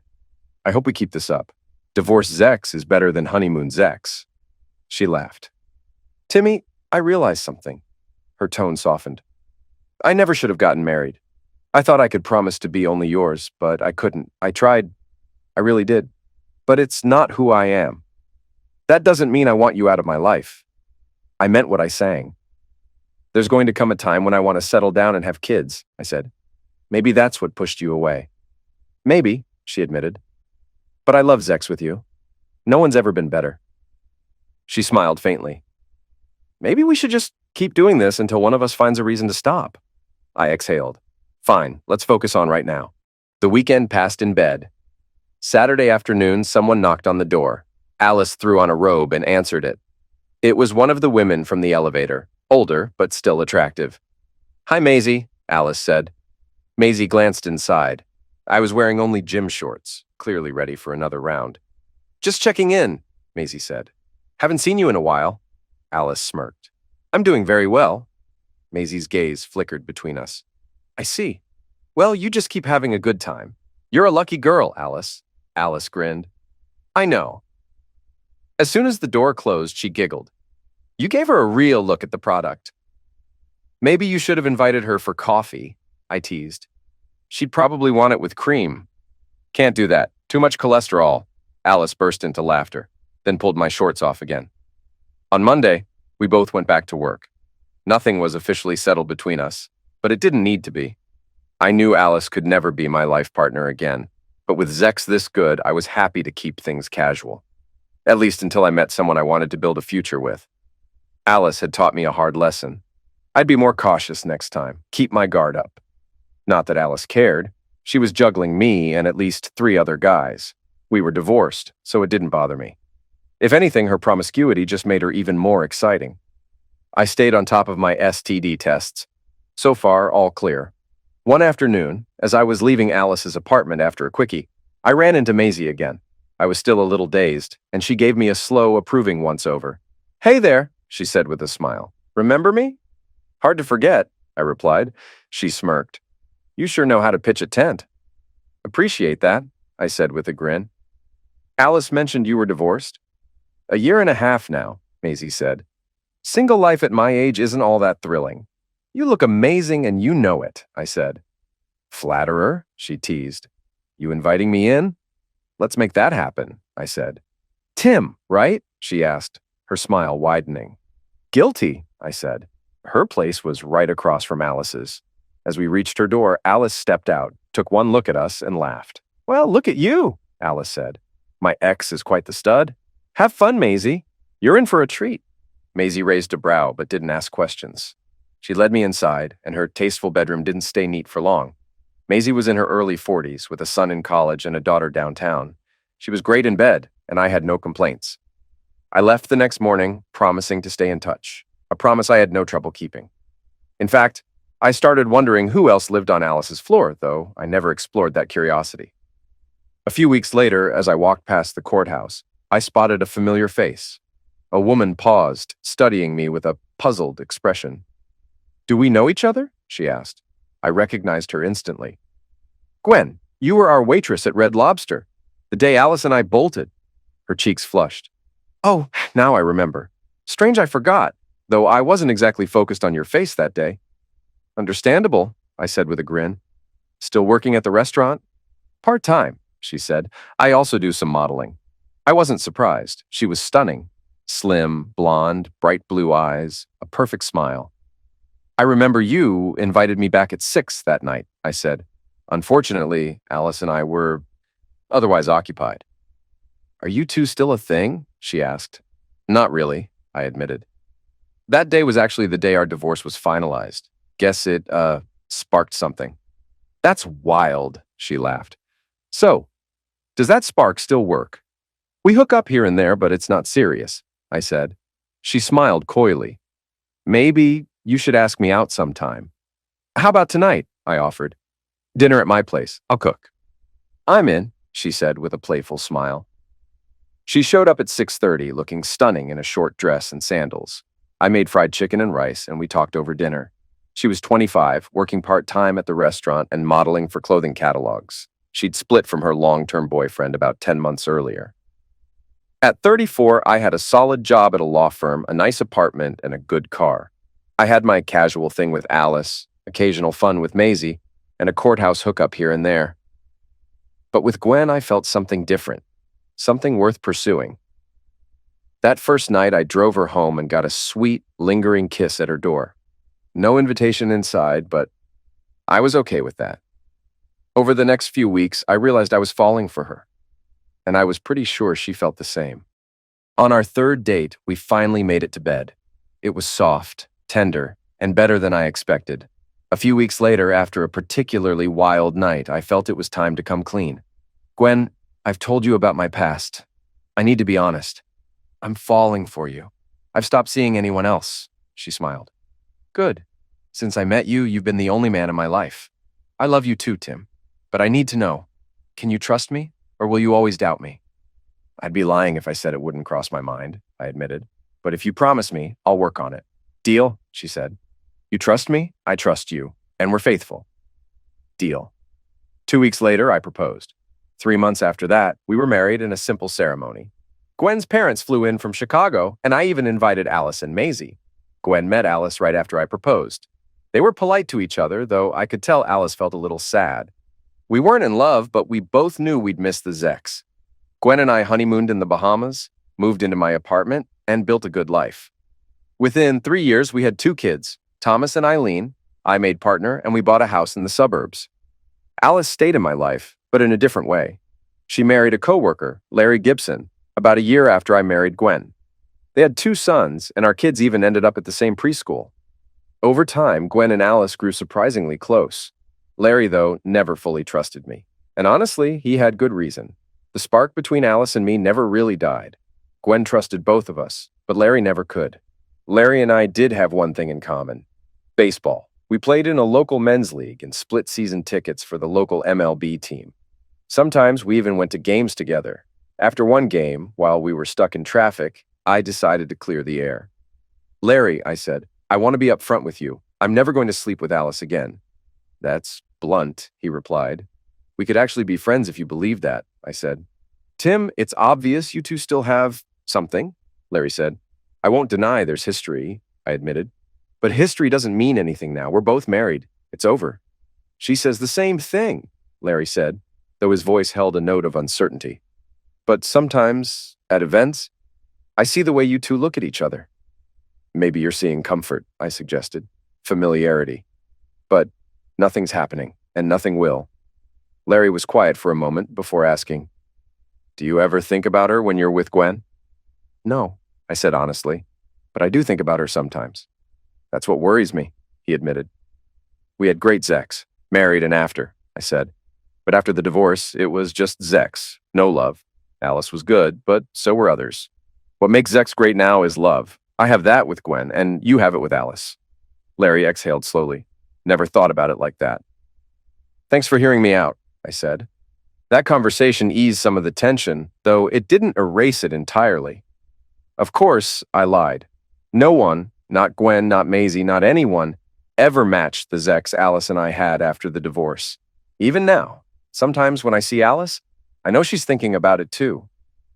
Speaker 2: I hope we keep this up. Divorce Zex is better than honeymoon Zex. She laughed. Timmy, I realized something. Her tone softened. I never should have gotten married. I thought I could promise to be only yours, but I couldn't. I tried. I really did. But it's not who I am. That doesn't mean I want you out of my life. I meant what I sang. There's going to come a time when I want to settle down and have kids, I said. Maybe that's what pushed you away. Maybe, she admitted. But I love Zex with you. No one's ever been better. She smiled faintly. Maybe we should just keep doing this until one of us finds a reason to stop. I exhaled. Fine, let's focus on right now. The weekend passed in bed. Saturday afternoon, someone knocked on the door. Alice threw on a robe and answered it. It was one of the women from the elevator, older but still attractive. Hi, Maisie, Alice said. Maisie glanced inside. I was wearing only gym shorts, clearly ready for another round. Just checking in, Maisie said. Haven't seen you in a while. Alice smirked. I'm doing very well. Maisie's gaze flickered between us. I see. Well, you just keep having a good time. You're a lucky girl, Alice. Alice grinned. I know. As soon as the door closed, she giggled. You gave her a real look at the product. Maybe you should have invited her for coffee, I teased. She'd probably want it with cream. Can't do that. Too much cholesterol. Alice burst into laughter, then pulled my shorts off again. On Monday, we both went back to work. Nothing was officially settled between us, but it didn't need to be. I knew Alice could never be my life partner again, but with Zex this good, I was happy to keep things casual. At least until I met someone I wanted to build a future with. Alice had taught me a hard lesson. I'd be more cautious next time, keep my guard up. Not that Alice cared. She was juggling me and at least 3 other guys. We were divorced, so it didn't bother me. If anything, her promiscuity just made her even more exciting. I stayed on top of my STD tests. So far, all clear. One afternoon, as I was leaving Alice's apartment after a quickie, I ran into Maisie again. I was still a little dazed, and she gave me a slow, approving once-over. Hey there, she said with a smile. Remember me? Hard to forget, I replied. She smirked. You sure know how to pitch a tent. Appreciate that, I said with a grin. Alice mentioned you were divorced. 1.5 years now, Maisie said. Single life at my age isn't all that thrilling. You look amazing and you know it, I said. Flatterer, she teased. You inviting me in? Let's make that happen, I said. Tim, right? She asked, her smile widening. Guilty, I said. Her place was right across from Alice's. As we reached her door, Alice stepped out, took one look at us, and laughed. Well, look at you, Alice said. My ex is quite the stud. Have fun, Maisie. You're in for a treat. Maisie raised a brow, but didn't ask questions. She led me inside, and her tasteful bedroom didn't stay neat for long. Maisie was in her early 40s, with a son in college and a daughter downtown. She was great in bed, and I had no complaints. I left the next morning, promising to stay in touch, a promise I had no trouble keeping. In fact, I started wondering who else lived on Alice's floor, though I never explored that curiosity. A few weeks later, as I walked past the courthouse, I spotted a familiar face. A woman paused, studying me with a puzzled expression. Do we know each other? She asked. I recognized her instantly. Gwen, you were our waitress at Red Lobster, the day Alice and I bolted. Her cheeks flushed. Oh, now I remember. Strange I forgot, though I wasn't exactly focused on your face that day. Understandable, I said with a grin. Still working at the restaurant? Part-time, she said. I also do some modeling. I wasn't surprised. She was stunning. Slim, blonde, bright blue eyes, a perfect smile. I remember you invited me back at 6 that night, I said. Unfortunately, Alice and I were otherwise occupied. Are you two still a thing? She asked. Not really, I admitted. That day was actually the day our divorce was finalized. Guess it, sparked something. That's wild, she laughed. So, does that spark still work? We hook up here and there, but it's not serious, I said. She smiled coyly. Maybe you should ask me out sometime. How about tonight? I offered. Dinner at my place. I'll cook. I'm in, she said with a playful smile. She showed up at 6:30, looking stunning in a short dress and sandals. I made fried chicken and rice, and we talked over dinner. She was 25, working part-time at the restaurant and modeling for clothing catalogs. She'd split from her long-term boyfriend about 10 months earlier. At 34, I had a solid job at a law firm, a nice apartment, and a good car. I had my casual thing with Alice, occasional fun with Maisie, and a courthouse hookup here and there. But with Gwen, I felt something different, something worth pursuing. That first night, I drove her home and got a sweet, lingering kiss at her door. No invitation inside, but I was okay with that. Over the next few weeks, I realized I was falling for her, and I was pretty sure she felt the same. On our third date, we finally made it to bed. It was soft, tender, and better than I expected. A few weeks later, after a particularly wild night, I felt it was time to come clean. Gwen, I've told you about my past. I need to be honest. I'm falling for you. I've stopped seeing anyone else, she smiled. Good. Since I met you, you've been the only man in my life. I love you too, Tim. But I need to know, can you trust me, or will you always doubt me? I'd be lying if I said it wouldn't cross my mind, I admitted. But if you promise me, I'll work on it. Deal, she said. You trust me, I trust you, and we're faithful. Deal. 2 weeks later, I proposed. 3 months after that, we were married in a simple ceremony. Gwen's parents flew in from Chicago, and I even invited Alice and Maisie. Gwen met Alice right after I proposed. They were polite to each other, though I could tell Alice felt a little sad. We weren't in love, but we both knew we'd miss the Zex. Gwen and I honeymooned in the Bahamas, moved into my apartment, and built a good life. Within 3 years, we had 2 kids, Thomas and Eileen. I made partner, and we bought a house in the suburbs. Alice stayed in my life, but in a different way. She married a coworker, Larry Gibson, about a year after I married Gwen. They had 2 sons, and our kids even ended up at the same preschool. Over time, Gwen and Alice grew surprisingly close. Larry, though, never fully trusted me. And honestly, he had good reason. The spark between Alice and me never really died. Gwen trusted both of us, but Larry never could. Larry and I did have one thing in common: baseball. We played in a local men's league and split season tickets for the local MLB team. Sometimes we even went to games together. After one game, while we were stuck in traffic, I decided to clear the air. Larry, I said, I want to be upfront with you. I'm never going to sleep with Alice again. That's blunt, he replied. We could actually be friends if you believe that, I said. Tim, it's obvious you two still have something, Larry said. I won't deny there's history, I admitted. But history doesn't mean anything now. We're both married. It's over. She says the same thing, Larry said, though his voice held a note of uncertainty. But sometimes, at events, I see the way you two look at each other. Maybe you're seeing comfort, I suggested. Familiarity. But nothing's happening, and nothing will. Larry was quiet for a moment before asking, Do you ever think about her when you're with Gwen? No, I said honestly, but I do think about her sometimes. That's what worries me, he admitted. We had great sex, married and after, I said. But after the divorce, it was just sex, no love. Alice was good, but so were others. What makes sex great now is love. I have that with Gwen, and you have it with Alice. Larry exhaled slowly. Never thought about it like that. Thanks for hearing me out, I said. That conversation eased some of the tension, though it didn't erase it entirely. Of course, I lied. No one, not Gwen, not Maisie, not anyone, ever matched the sex Alice and I had after the divorce. Even now, sometimes when I see Alice, I know she's thinking about it too.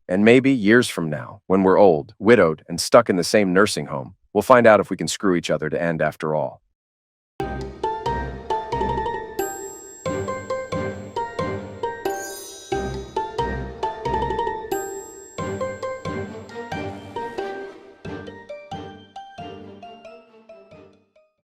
Speaker 2: And maybe years from now, when we're old, widowed, and stuck in the same nursing home, we'll find out if we can screw each other to end after all.